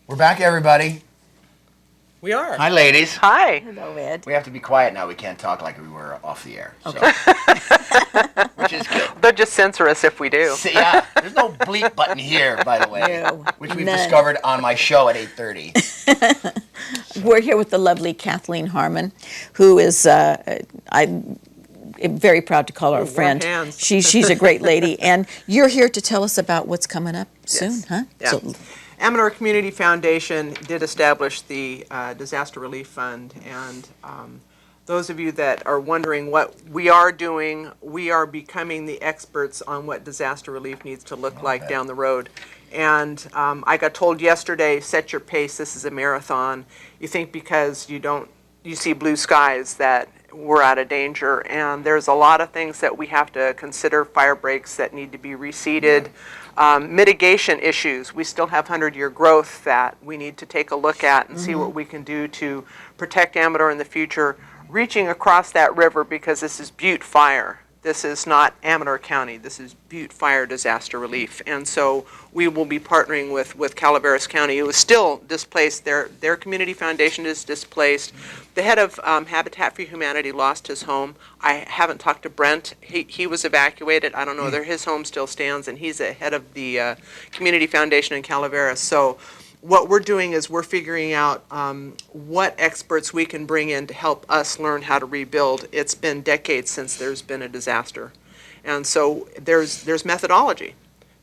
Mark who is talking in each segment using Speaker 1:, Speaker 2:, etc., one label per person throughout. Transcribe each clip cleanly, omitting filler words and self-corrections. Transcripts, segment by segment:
Speaker 1: We're back, everybody.
Speaker 2: We are.
Speaker 1: Hi, ladies.
Speaker 3: Hi.
Speaker 4: Hello, Ed.
Speaker 1: We have to be quiet now. We can't talk like we were off the air.
Speaker 4: Okay.
Speaker 1: So. Which is good.
Speaker 3: They'll just censor us if we do.
Speaker 1: Yeah, there's no bleep button here, by the way,
Speaker 4: No,
Speaker 1: which we've
Speaker 4: none.
Speaker 1: discovered on my show at 8:30.
Speaker 4: We're here with the lovely Kathleen Harmon, who is, I'm very proud to call her a
Speaker 2: Warm
Speaker 4: friend.
Speaker 2: hands.
Speaker 4: She's a great lady. And you're here to tell us about what's coming up soon,
Speaker 2: Yes.
Speaker 4: huh?
Speaker 2: Yeah.
Speaker 4: So,
Speaker 2: Amador Community Foundation did establish the Disaster Relief Fund, and those of you that are wondering what we are doing, we are becoming the experts on what disaster relief needs to look like down the road. And I got told yesterday, set your pace, this is a marathon. You think because you see blue skies that we're out of danger, and there's a lot of things that we have to consider, fire breaks that need to be reseeded. Mitigation issues, we still have 100-year growth that we need to take a look at and see what we can do to protect Amador in the future, reaching across that river, because this is Butte Fire. This is not Amador County, this is Butte Fire disaster relief. And so we will be partnering with Calaveras County, who is still displaced. Their community foundation is displaced. The head of Habitat for Humanity lost his home. I haven't talked to Brent. He was evacuated. I don't know whether his home still stands, and he's the head of the community foundation in Calaveras. So what we're doing is we're figuring out what experts we can bring in to help us learn how to rebuild. It's been decades since there's been a disaster. And so there's methodology.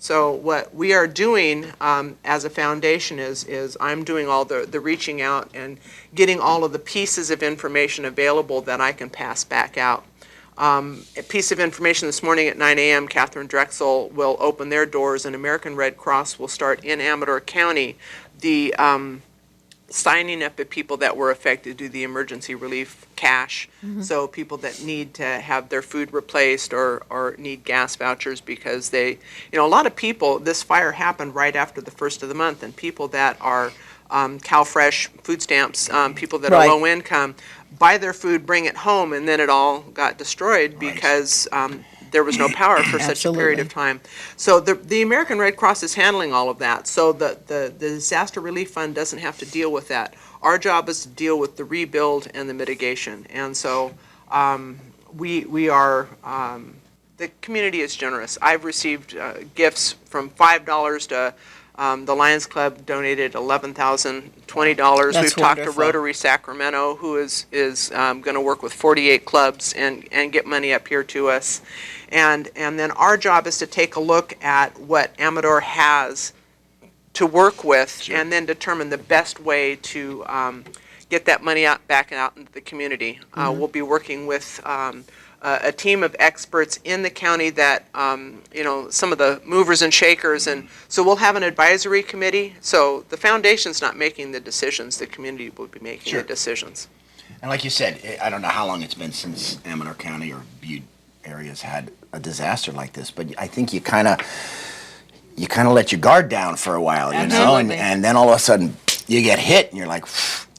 Speaker 2: So what we are doing as a foundation is I'm doing all the reaching out and getting all of the pieces of information available that I can pass back out. A piece of information this morning at 9 a.m., Catherine Drexel will open their doors, and American Red Cross will start in Amador County the signing up of people that were affected due to the emergency relief cash. So people that need to have their food replaced or need gas vouchers because they, a lot of people, this fire happened right after the first of the month, and people that are CalFresh food stamps, people that are low income, buy their food, bring it home, and then it all got destroyed because there was no power for such a period of time. So the American Red Cross is handling all of that. So the Disaster Relief Fund doesn't have to deal with that. Our job is to deal with the rebuild and the mitigation. And so we are, the community is generous. I've received gifts from $5 to the Lions Club donated $11,020. We've talked to Rotary Sacramento, who is going to work with 48 clubs and get money up here to us. And then our job is to take a look at what Amador has to work with, and then determine the best way to get that money back out into the community. We'll be working with a team of experts in the county that, some of the movers and shakers, and so we'll have an advisory committee. So the foundation's not making the decisions, the community will be making the decisions.
Speaker 1: And like you said, I don't know how long it's been since Amador County or Butte areas had a disaster like this, but I think you kind of let your guard down for a while, you know, and then all of a sudden you get hit and you're like,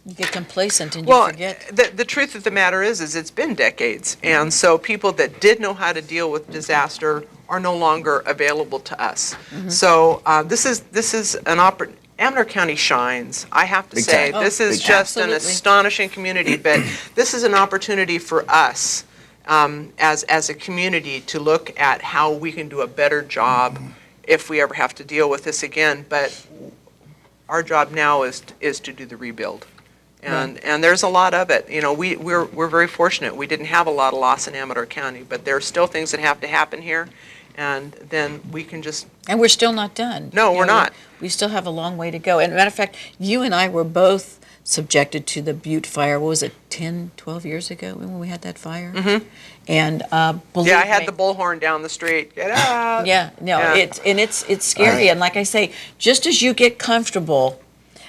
Speaker 4: you get complacent and you forget.
Speaker 2: The truth of the matter is it's been decades, and so people that did know how to deal with disaster are no longer available to us. So this is an opportunity. Amador County shines, I have to say. This is just an astonishing community, but this is an opportunity for us as a community to look at how we can do a better job if we ever have to deal with this again. But our job now is to do the rebuild. And there's a lot of it. We're very fortunate. We didn't have a lot of loss in Amador County, but there are still things that have to happen here, and then we can just...
Speaker 4: And we're still not done.
Speaker 2: No, we're not.
Speaker 4: We still have a long way to go. And matter of fact, you and I were both subjected to the Butte Fire. What was it, 10, 12 years ago when we had that fire? And believe
Speaker 2: I had
Speaker 4: me,
Speaker 2: the bullhorn down the street. Get out!
Speaker 4: It's scary. And like I say, just as you get comfortable,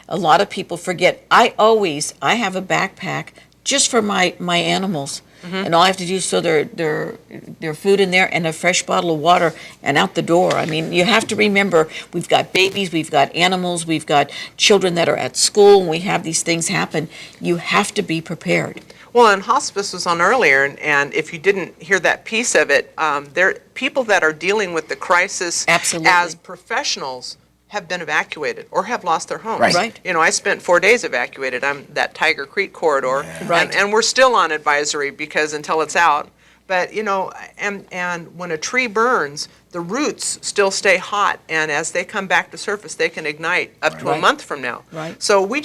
Speaker 4: a lot of people forget. I have a backpack just for my animals. And all I have to do is throw their food in there and a fresh bottle of water and out the door. I mean, you have to remember, we've got babies, we've got animals, we've got children that are at school, and we have these things happen. You have to be prepared.
Speaker 2: Well, and hospice was on earlier, and if you didn't hear that piece of it, there people that are dealing with the crisis as professionals have been evacuated or have lost their homes.
Speaker 1: Right.
Speaker 4: Right.
Speaker 2: You know, I spent 4 days evacuated. I'm that Tiger Creek corridor,
Speaker 4: Right.
Speaker 2: and we're still on advisory because until it's out. But you know, and when a tree burns, the roots still stay hot, and as they come back to surface, they can ignite up to a
Speaker 4: Right.
Speaker 2: month from now.
Speaker 4: Right.
Speaker 2: So we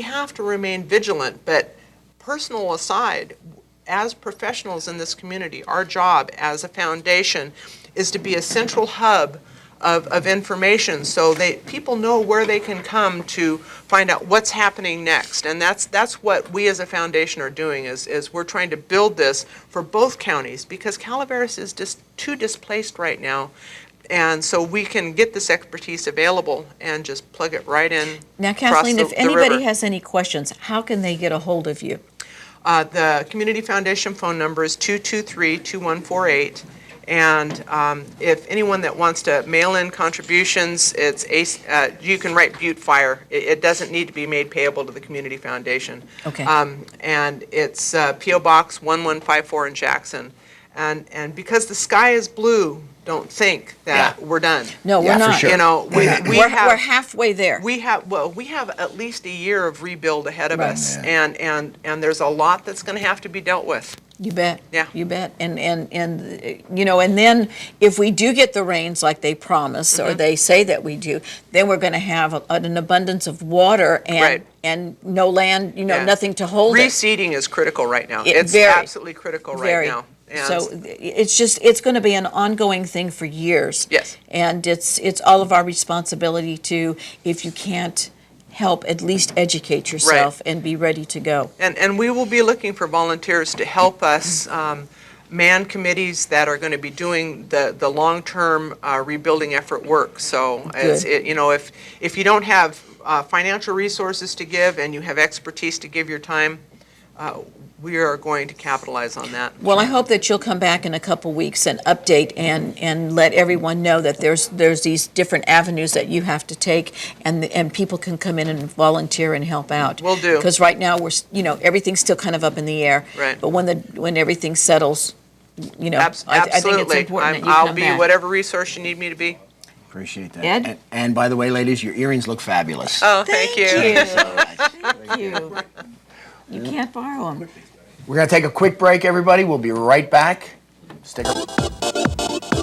Speaker 2: have to remain vigilant. But personal aside, as professionals in this community, our job as a foundation is to be a central hub of information, so people know where they can come to find out what's happening next. And that's what we as a foundation are doing, is we're trying to build this for both counties, because Calaveras is just too displaced right now. And so we can get this expertise available and just plug it right in.
Speaker 4: Now,
Speaker 2: across
Speaker 4: Kathleen, if
Speaker 2: the
Speaker 4: anybody
Speaker 2: river.
Speaker 4: has any questions, how can they get a hold of you?
Speaker 2: The Community Foundation phone number is 223-2148. And if anyone that wants to mail in contributions, you can write Butte Fire. It doesn't need to be made payable to the Community Foundation.
Speaker 4: Okay.
Speaker 2: And it's P.O. Box 1154 in Jackson. And because the sky is blue, don't think that we're done.
Speaker 4: No,
Speaker 1: Yeah,
Speaker 4: we're
Speaker 1: for
Speaker 4: not.
Speaker 1: sure.
Speaker 2: You know,
Speaker 4: We're
Speaker 2: have
Speaker 4: halfway there.
Speaker 2: we have at least a year of rebuild ahead of
Speaker 4: Right.
Speaker 2: us, and there's a lot that's going to have to be dealt with.
Speaker 4: You bet.
Speaker 2: Yeah.
Speaker 4: You bet. And you know, and then if we do get the rains like they promise or they say that we do, then we're going to have an abundance of water and
Speaker 2: Right.
Speaker 4: and no land, you know,
Speaker 2: Yeah.
Speaker 4: nothing to hold it.
Speaker 2: Reseeding is critical right now.
Speaker 4: It-
Speaker 2: It's
Speaker 4: very,
Speaker 2: absolutely critical
Speaker 4: Very.
Speaker 2: right now. And
Speaker 4: So it's going to be an ongoing thing for years.
Speaker 2: Yes.
Speaker 4: And it's all of our responsibility to, if you can't help, at least educate yourself and be ready to go.
Speaker 2: And we will be looking for volunteers to help us man committees that are going to be doing the long-term rebuilding effort work. So you know, if you don't have financial resources to give and you have expertise to give your time, we are going to capitalize on that.
Speaker 4: Well, I hope that you'll come back in a couple weeks and update and let everyone know that there's these different avenues that you have to take, and people can come in and volunteer and help out.
Speaker 2: Will do.
Speaker 4: Because right now everything's still kind of up in the air.
Speaker 2: Right.
Speaker 4: But when everything settles, I think it's
Speaker 2: Absolutely.
Speaker 4: important that you
Speaker 2: I'll
Speaker 4: come
Speaker 2: be
Speaker 4: back.
Speaker 2: whatever resource you need me to be.
Speaker 1: Appreciate that.
Speaker 4: Ed?
Speaker 1: And by the way, ladies, your earrings look fabulous.
Speaker 2: Oh, thank you.
Speaker 4: Thank you. You can't borrow them.
Speaker 1: We're going to take a quick break, everybody. We'll be right back. Stick around.